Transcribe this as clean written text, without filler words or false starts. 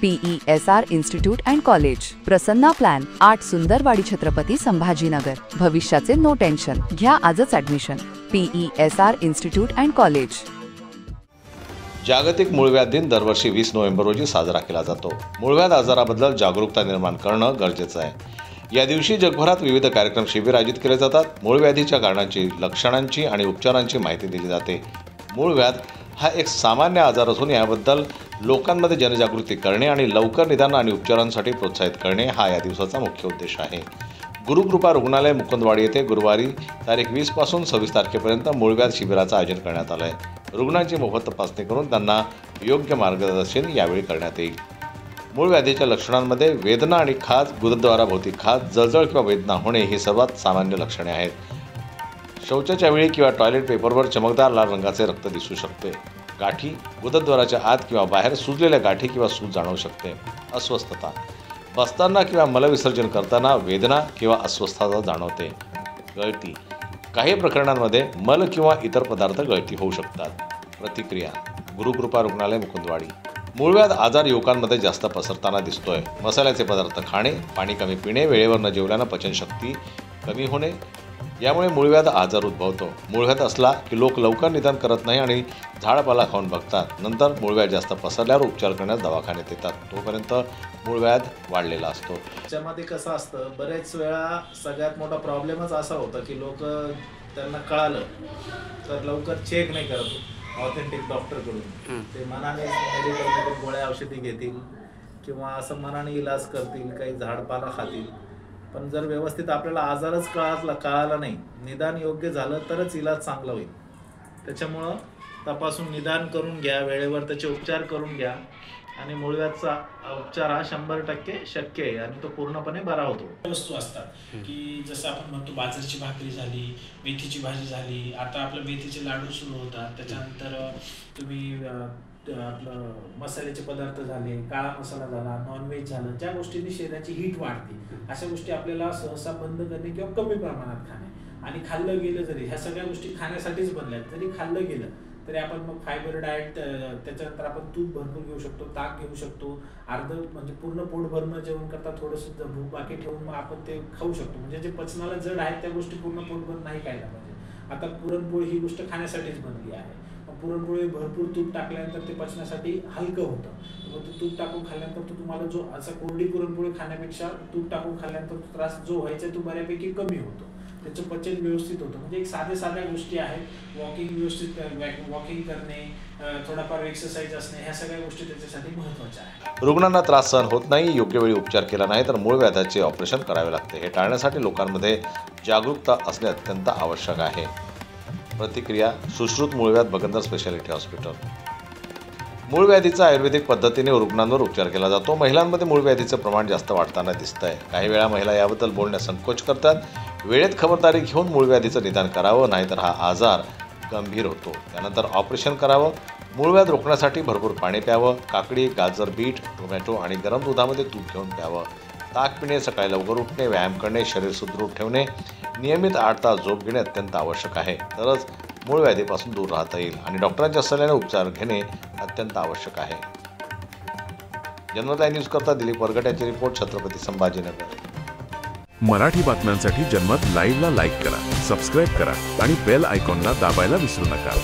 PESR institute and college, Prasanna plan, 8 Sundarwadi Chhatrapati Sambhajinagar. भविष्याचे no tension, घ्या आजच admission. PESR institute and college. जागतिक मूळव्याध दिन दरवर्षी 20 नोव्हेंबर रोजी साजरा केला जातो। मूळव्याध आजाराबद्दल जागरूकता निर्माण करणं गरजेचं आहे। या दिवशी जगभरात विविध कार्यक्रम शिबिर आयोजित केले जातात। मूळव्याधीच्या कारणांची, लक्षणांची आणि उपचारांची माहिती दिली जाते। मूळव्याध हा एक सामान्य आजार असून याबद्दल लोकांमध्ये जनजागृती करणे आणि लवकर निदान आणि उपचारांसाठी प्रोत्साहित करणे हा या दिवसाचा मुख्य उद्देश आहे। गुरुकृपा रुग्णालय मुकुंदवाडी येथे गुरुवारी तारीख 20 पासून 26 तारखेपर्यंत मूळव्याध शिबिराचं आयोजन करण्यात आलं आहे। रुग्णांची मोफत तपासणी करून त्यांना योग्य मार्गदर्शन यावेळी करण्यात येईल। मूळव्याधीच्या लक्षणांमध्ये वेदना आणि खाज, गुदद्वाराभोवती खाज, जळजळ किंवा वेदना होणे ही सर्वात सामान्य लक्षणे आहेत। शौचाच्या वेळी किंवा टॉयलेट पेपरवर चमकदार लाल रंगाचे रक्त दिसू शकते। गाठी, गुदद्वाराच्या आत किंवा बाहेर सुजलेल्या गाठी किंवा सूज जाणवू शकते। अस्वस्थता, बसताना किंवा मलविसर्जन करताना वेदना किंवा अस्वस्थता जाणवते। गळती, काही प्रकरणांमध्ये मल किंवा इतर पदार्थ गळती होऊ शकतात। प्रतिक्रिया, गुरुकृपा रुग्णालय मुकुंदवाडी। मूळव्याध आजार युवकांमध्ये जास्त पसरताना दिसतोय। मसाल्याचे पदार्थ खाणे, पाणी कमी पिणे, वेळेवर न जेवल्यानं पचनशक्ती कमी होणे यामुळे मूळव्याध आजार उद्भवतो। मूळव्याध असला की लोक लवकर निदान करत नाही आणि झाडपाला खाऊन बघतात। नंतर मूळव्याध जास्त पसरल्यावर उपचार करण्यास दवाखान्यात येतात। तोपर्यंत मूळव्याध वाढलेला असतो। त्याच्यामध्ये कसं असतं, बरेच वेळा सगळ्यात मोठा प्रॉब्लेमच असा होता की लोक त्यांना कळालं तर लवकर चेक नाही करत ऑथेंटिक डॉक्टरकडून। ते मनाने मेडिकलमध्ये गोळ्या औषधी घेतील किंवा असं मनाने इलाज करतील, काही झाडपाला खातील। पण जर व्यवस्थित आपल्याला आजारच कळाला नाही, निदान योग्य झालं तरच इलाज चांगला होईल। त्याच्यामुळं तपासून निदान करून घ्या, वेळेवर त्याचे उपचार करून घ्या आणि मूळव्याधचा उपचार हा 100% शक्य आहे आणि तो पूर्णपणे बरा होतो। वस्तू असतात की जसं आपण म्हणतो बाजरीची भाकरी झाली, मेथीची भाजी झाली, आता आपलं मेथीचे लाडू सुरू होतात, त्याच्यानंतर तुम्ही आपलं मसाल्याचे पदार्थ झाले, काळा मसाला झाला, नॉनव्हेज झालं, ज्या गोष्टींनी शरीराची हीट वाढते अशा गोष्टी आपल्याला सहसा बंद करणे किंवा कमी प्रमाणात खाणे। आणि खाल्लं गेलं जरी, ह्या सगळ्या गोष्टी खाण्यासाठीच बनल्या, जरी खाल्लं गेलं तरी आपण मग फायबर डाएट, त्याच्यानंतर आपण तूप भरपूर घेऊ शकतो, ताक घेऊ शकतो, म्हणजे पूर्ण पोट भरणं जेवण करता थोडंसं भूक बाकी ठेवून मग आपण ते खाऊ शकतो। म्हणजे जे पचनाला जड आहेत त्या गोष्टी पूर्ण पोटभर नाही खायला पाहिजे। आता पुरणपोळी ही गोष्ट खाण्यासाठीच बनली आहे। पुरणपोळी भरपूर तूप टाकल्यानंतर ते पचण्यासाठी हलकं होतं। मग ते तूप टाकून खाल्ल्यानंतर तो तुम्हाला जो असं कोरडी पुरणपोळी खाण्यापेक्षा तूप टाकून खाल्ल्यानंतर त्रास जो व्हायचा तो बऱ्यापैकी कमी होतो, त्याचं पचन व्यवस्थित होतं। म्हणजे एक साध्या गोष्टी आहेत। वॉकिंग करणे, थोडाफार एक्सरसाइज असणे, ह्या सगळ्या गोष्टी त्याच्यासाठी महत्त्वाच्या आहेत। रुग्णांना त्रास सहन होत नाही, योग्य वेळी उपचार केला नाही तर मूळव्याधाचे ऑपरेशन करावे लागते। हे टाळण्यासाठी लोकांमध्ये जागरूकता असणे अत्यंत आवश्यक आहे। प्रतिक्रिया, सुश्रुत मूळव्याध बगंदर स्पेशालिटी हॉस्पिटल। मूळव्याधीचा आयुर्वेदिक पद्धतीने रुग्णांवर उपचार केला जातो। महिलांमध्ये मूळव्याधीचं प्रमाण जास्त वाढताना दिसतंय। काही वेळा महिला याबद्दल बोलण्यास संकोच करतात। वेळेत खबरदारी घेऊन मूळव्याधीचं निदान करावं, नाहीतर हा आजार गंभीर होतो। त्यानंतर ऑपरेशन करावं। मूळव्याध रोखण्यासाठी भरपूर पाणी प्यावं। काकडी, गाजर, बीट, टोमॅटो आणि गरम दुधामध्ये तूप घेऊन प्यावं। ताक पिणे, सकाळी लवकर उठणे, व्यायाम करणे, शरीर सुदृढ ठेवणे, नियमित 8 तास झोप घेणे अत्यंत आवश्यक आहे। तरच मूळव्याधीपासून दूर राहता येईल आणि डॉक्टरांच्या सल्ल्याने उपचार घेणे अत्यंत आवश्यक आहे। जन्मत न्यूज करता दिलीप वरगट यांची रिपोर्ट, छत्रपती संभाजीनगर। मराठी बातम्यांसाठी जन्मत लाईव्हला लाईक करा, सबस्क्राईब करा आणि बेल आयकॉनला दाबायला विसरू नका।